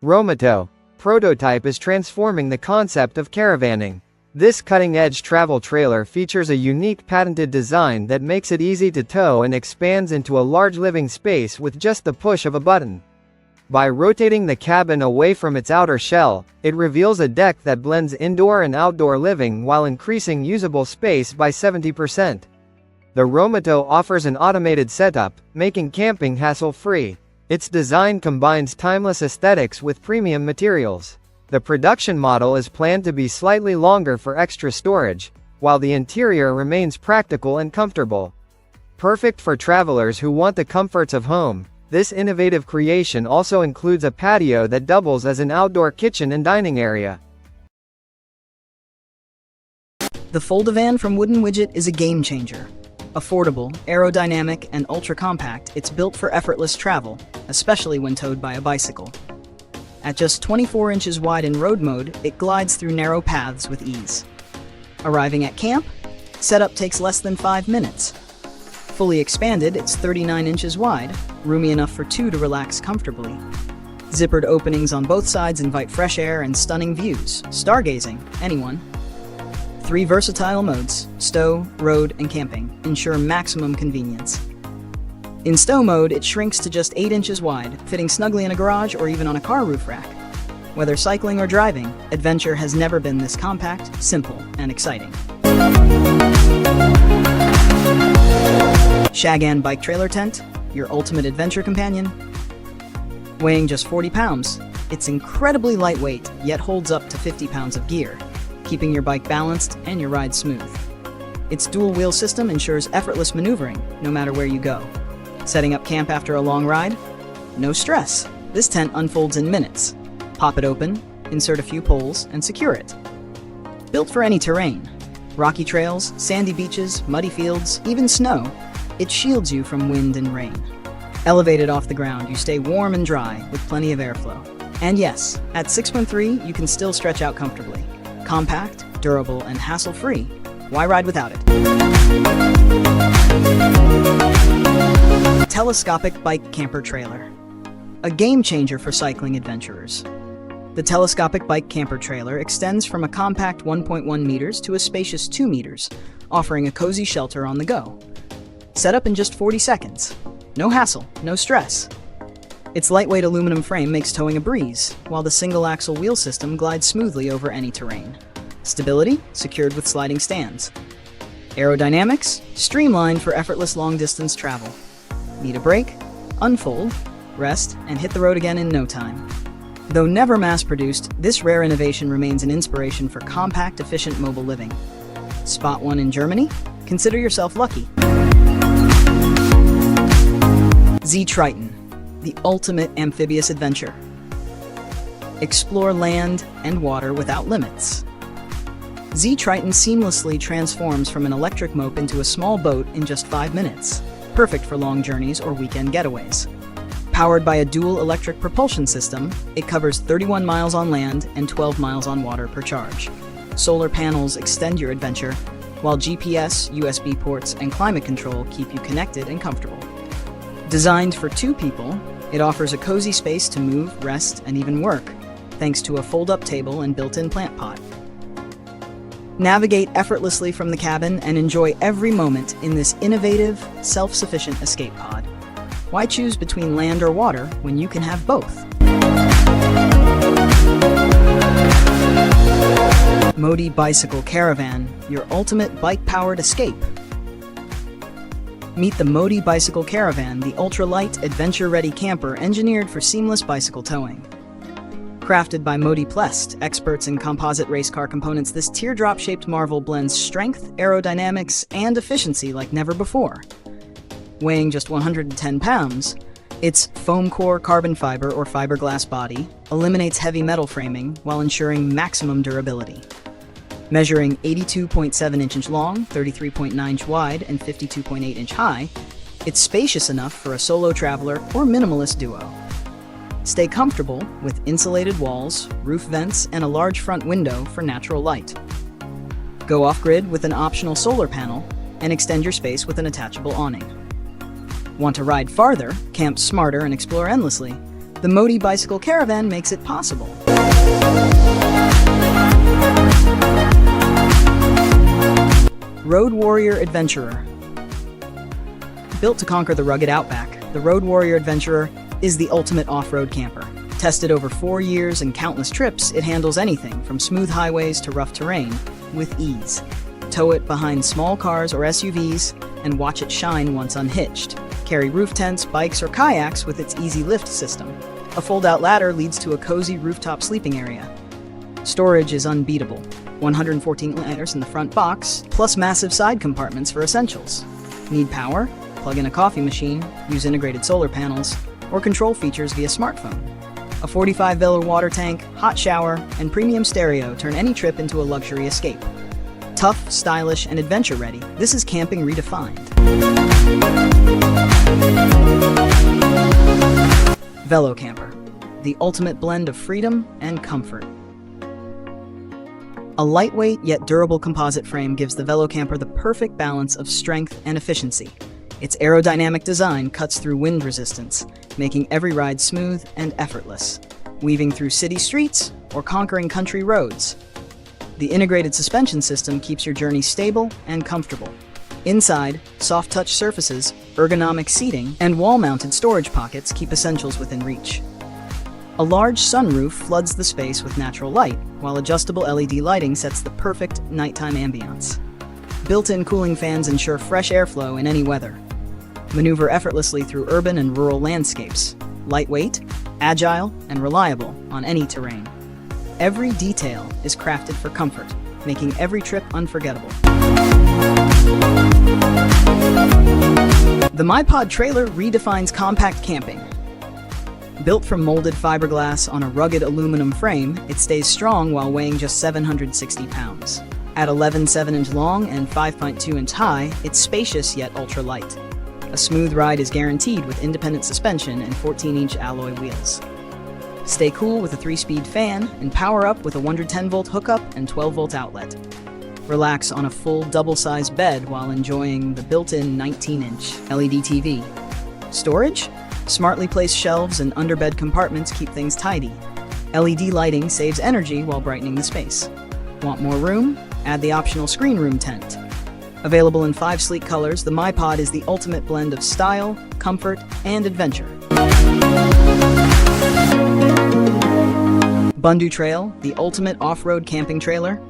Romoto prototype is transforming the concept of caravanning. This cutting-edge travel trailer features a unique patented design that makes it easy to tow and expands into a large living space with just the push of a button. By rotating the cabin away from its outer shell, it reveals a deck that blends indoor and outdoor living while increasing usable space by 70%. The Romoto offers an automated setup, making camping hassle-free. Its design combines timeless aesthetics with premium materials. The production model is planned to be slightly longer for extra storage, while the interior remains practical and comfortable. Perfect for travelers who want the comforts of home, this innovative creation also includes a patio that doubles as an outdoor kitchen and dining area. The Foldavan from Wooden Widget is a game changer. Affordable, aerodynamic, and ultra-compact, it's built for effortless travel, especially when towed by a bicycle. At just 24 inches wide in road mode, it glides through narrow paths with ease. Arriving at camp? Setup takes less than 5 minutes. Fully expanded, it's 39 inches wide, roomy enough for two to relax comfortably. Zippered openings on both sides invite fresh air and stunning views. Stargazing, anyone. 3 versatile modes, stow, road, and camping, ensure maximum convenience. In stow mode, it shrinks to just 8 inches wide, fitting snugly in a garage or even on a car roof rack. Whether cycling or driving, adventure has never been this compact, simple, and exciting. Shagan Bike Trailer Tent, your ultimate adventure companion. Weighing just 40 pounds, it's incredibly lightweight, yet holds up to 50 pounds of gear, keeping your bike balanced and your ride smooth. Its dual-wheel system ensures effortless maneuvering, no matter where you go. Setting up camp after a long ride? No stress. This tent unfolds in minutes. Pop it open, insert a few poles, and secure it. Built for any terrain. Rocky trails, sandy beaches, muddy fields, even snow. It shields you from wind and rain. Elevated off the ground, you stay warm and dry with plenty of airflow. And yes, at 6'3", you can still stretch out comfortably. Compact, durable, and hassle-free. Why ride without it? Telescopic Bike Camper Trailer. A game changer for cycling adventurers. The telescopic bike camper trailer extends from a compact 1.1 meters to a spacious 2 meters, offering a cozy shelter on the go. Set up in just 40 seconds. No hassle, no stress. Its lightweight aluminum frame makes towing a breeze, while the single-axle wheel system glides smoothly over any terrain. Stability, secured with sliding stands. Aerodynamics, streamlined for effortless long-distance travel. Need a break? Unfold, rest, and hit the road again in no time. Though never mass-produced, this rare innovation remains an inspiration for compact, efficient mobile living. Spot one in Germany? Consider yourself lucky. Z-Triton, the ultimate amphibious adventure. Explore land and water without limits. Z-Triton seamlessly transforms from an electric mope into a small boat in just 5 minutes, perfect for long journeys or weekend getaways. Powered by a dual electric propulsion system, it covers 31 miles on land and 12 miles on water per charge. Solar panels extend your adventure, while GPS, USB ports, and climate control keep you connected and comfortable. Designed for 2 people, it offers a cozy space to move, rest, and even work, thanks to a fold-up table and built-in plant pot. Navigate effortlessly from the cabin and enjoy every moment in this innovative, self-sufficient escape pod. Why choose between land or water when you can have both? Modi Bicycle Caravan, your ultimate bike-powered escape. Meet the Modi Bicycle Caravan, the ultra-light, adventure-ready camper engineered for seamless bicycle towing. Crafted by Modi Plest, experts in composite race car components, this teardrop-shaped marvel blends strength, aerodynamics, and efficiency like never before. Weighing just 110 pounds, its foam core carbon fiber or fiberglass body eliminates heavy metal framing while ensuring maximum durability. Measuring 82.7 inches long, 33.9 inch wide, and 52.8 inch high, it's spacious enough for a solo traveler or minimalist duo. Stay comfortable with insulated walls, roof vents, and a large front window for natural light. Go off-grid with an optional solar panel and extend your space with an attachable awning. Want to ride farther, camp smarter, and explore endlessly? The Modi bicycle caravan makes it possible. Road Warrior Adventurer. Built to conquer the rugged outback, the Road Warrior Adventurer is the ultimate off-road camper. Tested over 4 years and countless trips, it handles anything from smooth highways to rough terrain with ease. Tow it behind small cars or SUVs and watch it shine once unhitched. Carry roof tents, bikes, or kayaks with its easy lift system. A fold-out ladder leads to a cozy rooftop sleeping area. Storage is unbeatable. 114 liters in the front box, plus massive side compartments for essentials. Need power? Plug in a coffee machine, use integrated solar panels, or control features via smartphone. A 45-liter water tank, hot shower, and premium stereo turn any trip into a luxury escape. Tough, stylish, and adventure-ready, this is camping redefined. Velo Camper, the ultimate blend of freedom and comfort. A lightweight yet durable composite frame gives the Velo Camper the perfect balance of strength and efficiency. Its aerodynamic design cuts through wind resistance, making every ride smooth and effortless, weaving through city streets or conquering country roads. The integrated suspension system keeps your journey stable and comfortable. Inside, soft-touch surfaces, ergonomic seating, and wall-mounted storage pockets keep essentials within reach. A large sunroof floods the space with natural light, while adjustable LED lighting sets the perfect nighttime ambiance. Built-in cooling fans ensure fresh airflow in any weather. Maneuver effortlessly through urban and rural landscapes. Lightweight, agile, and reliable on any terrain. Every detail is crafted for comfort, making every trip unforgettable. The MyPod trailer redefines compact camping. Built from molded fiberglass on a rugged aluminum frame, it stays strong while weighing just 760 pounds. At 11.7-inch long and 5.2-inch high, it's spacious yet ultra-light. A smooth ride is guaranteed with independent suspension and 14-inch alloy wheels. Stay cool with a 3-speed fan and power up with a 110-volt hookup and 12-volt outlet. Relax on a full double-sized bed while enjoying the built-in 19-inch LED TV. Storage? Smartly placed shelves and underbed compartments keep things tidy. LED lighting saves energy while brightening the space. Want more room? Add the optional screen room tent. Available in 5 sleek colors, the MyPod is the ultimate blend of style, comfort, and adventure. Bundu Trail, the ultimate off-road camping trailer.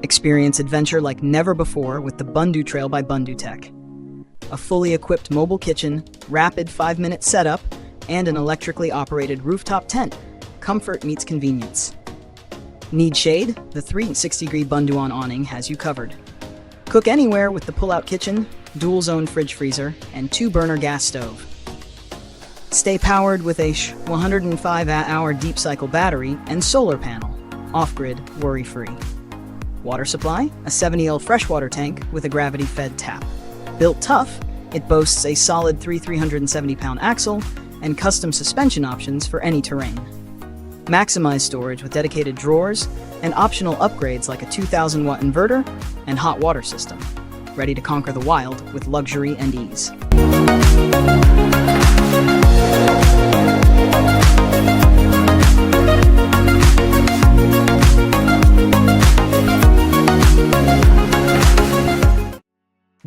Experience adventure like never before with the Bundu Trail by Bundu Tech. A fully equipped mobile kitchen, rapid 5-minute setup, and an electrically operated rooftop tent. Comfort meets convenience. Need shade? The 360-degree Bundu awning has you covered. Cook anywhere with the pull-out kitchen, dual-zone fridge freezer, and 2-burner gas stove. Stay powered with a 105-hour deep cycle battery and solar panel. Off-grid, worry-free. Water supply? A 70L freshwater tank with a gravity-fed tap. Built tough, it boasts a solid 370-pound axle and custom suspension options for any terrain. Maximize storage with dedicated drawers and optional upgrades like a 2,000-watt inverter and hot water system. Ready to conquer the wild with luxury and ease.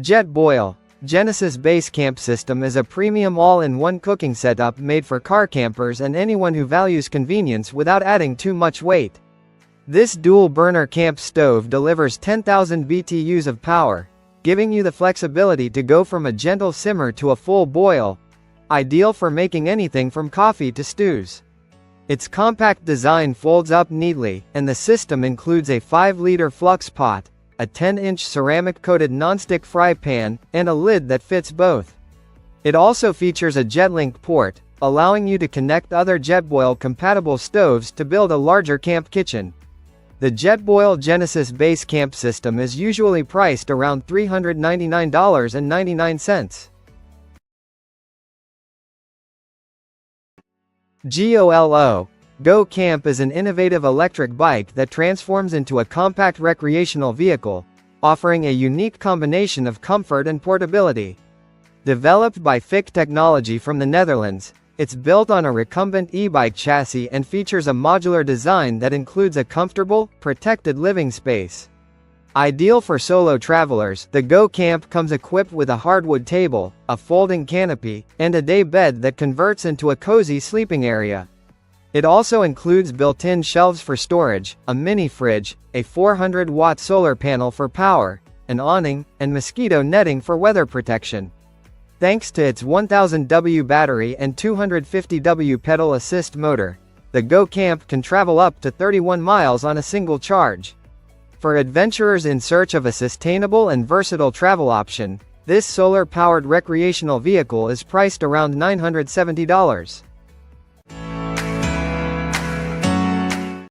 Jet Boil. Genesis Base Camp System is a premium all-in-one cooking setup made for car campers and anyone who values convenience without adding too much weight. This dual-burner camp stove delivers 10,000 BTUs of power, giving you the flexibility to go from a gentle simmer to a full boil, ideal for making anything from coffee to stews. Its compact design folds up neatly, and the system includes a 5-liter flux pot, a 10-inch ceramic-coated nonstick fry pan, and a lid that fits both. It also features a JetLink port, allowing you to connect other JetBoil-compatible stoves to build a larger camp kitchen. The JetBoil Genesis Base Camp System is usually priced around $399.99. GOLO. Go Camp is an innovative electric bike that transforms into a compact recreational vehicle, offering a unique combination of comfort and portability. Developed by FIC Technology from the Netherlands, It's built on a recumbent e-bike chassis and features a modular design that includes a comfortable, protected living space. Ideal for solo travelers, the Go Camp comes equipped with a hardwood table, a folding canopy, and a day bed that converts into a cozy sleeping area. It also includes built-in shelves for storage, a mini fridge, a 400-watt solar panel for power, an awning, and mosquito netting for weather protection. Thanks to its 1000W battery and 250W pedal assist motor, the Go Camp can travel up to 31 miles on a single charge. For adventurers in search of a sustainable and versatile travel option, this solar-powered recreational vehicle is priced around $970.